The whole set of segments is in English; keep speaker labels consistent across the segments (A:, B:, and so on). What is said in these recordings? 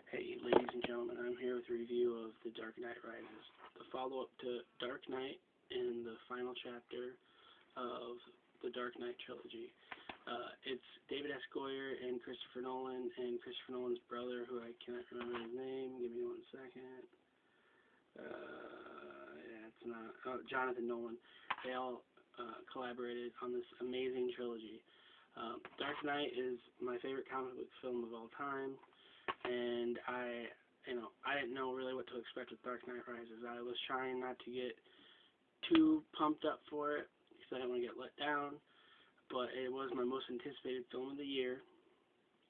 A: Hey, ladies and gentlemen, I'm here with a review of The Dark Knight Rises, the follow-up to Dark Knight and the final chapter of the Dark Knight trilogy. It's David S. Goyer and Christopher Nolan, and Christopher Nolan's brother, who I cannot remember his name. Give me 1 second. It's not. Oh, Jonathan Nolan. They all collaborated on this amazing trilogy. Dark Knight is my favorite comic book film of all time. And I didn't know really what to expect with Dark Knight Rises. I was trying not to get too pumped up for it because I didn't want to get let down. But it was my most anticipated film of the year.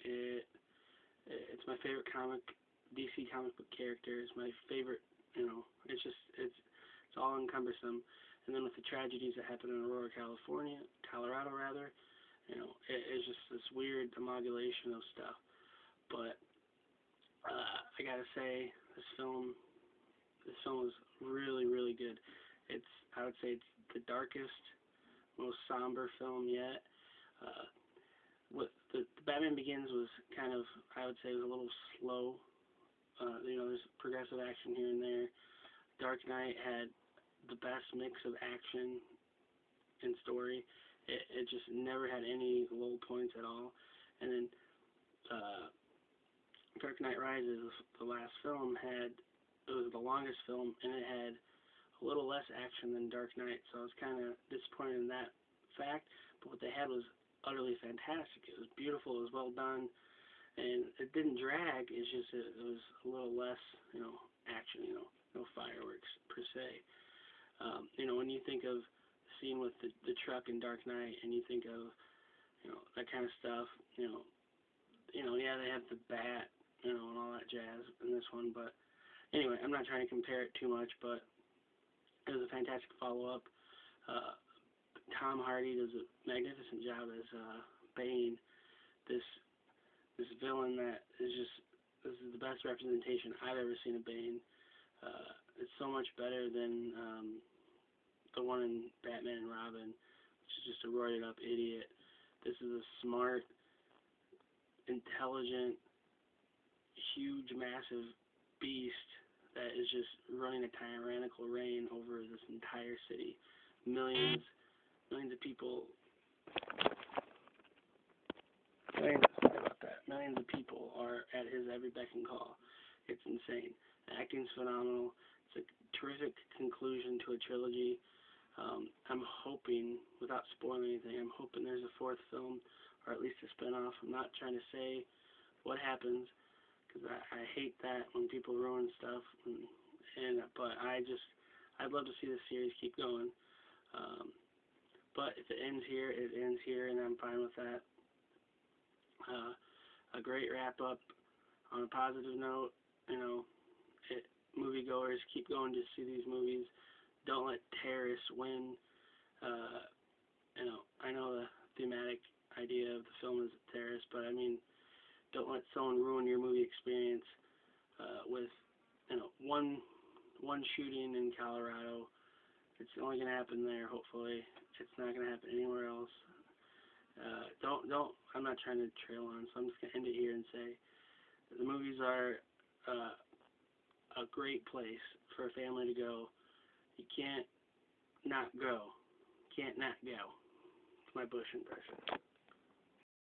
A: It's my favorite DC comic book character. It's my favorite. It's all encompassing. And then with the tragedies that happened in Aurora, Colorado rather, it's just this weird amalgamation of stuff. But I gotta say, this film was really, really good. I would say it's the darkest, most somber film yet. What the Batman Begins was kind of, I would say, was a little slow. There's progressive action here and there. Dark Knight had the best mix of action and story. It just never had any low points at all. And then Dark Knight Rises, the last film, it was the longest film, and it had a little less action than Dark Knight, so I was kind of disappointed in that fact. But what they had was utterly fantastic. It was beautiful, it was well done, and it didn't drag. It's just it was a little less, action, no fireworks per se. When you think of the scene with the truck in Dark Knight, and you think of, that kind of stuff, yeah, they have the bat, and all that jazz in this one, but anyway, I'm not trying to compare it too much, but it was a fantastic follow-up. Tom Hardy does a magnificent job as Bane, this villain that is this is the best representation I've ever seen of Bane. It's so much better than the one in Batman and Robin, which is just a roided-up idiot. This is a smart, intelligent, huge, massive beast that is just running a tyrannical reign over this entire city. Millions of people. Millions of people are at his every beck and call. It's insane. The acting's phenomenal. It's a terrific conclusion to a trilogy. I'm hoping, without spoiling anything, I'm hoping there's a fourth film, or at least a spinoff. I'm not trying to say what happens, because I hate that when people ruin stuff, but I'd love to see the series keep going. But if it ends here, it ends here, and I'm fine with that. A great wrap up on a positive note. Moviegoers, keep going to see these movies. Don't let terrorists win. I know the thematic idea of the film is terrorist, but I mean, don't let someone ruin your movie experience with one shooting in Colorado. It's only going to happen there, hopefully. It's not going to happen anywhere else. I'm not trying to trail on, so I'm just going to end it here and say the movies are a great place for a family to go. You can't not go. Can't not go. It's my Bush impression.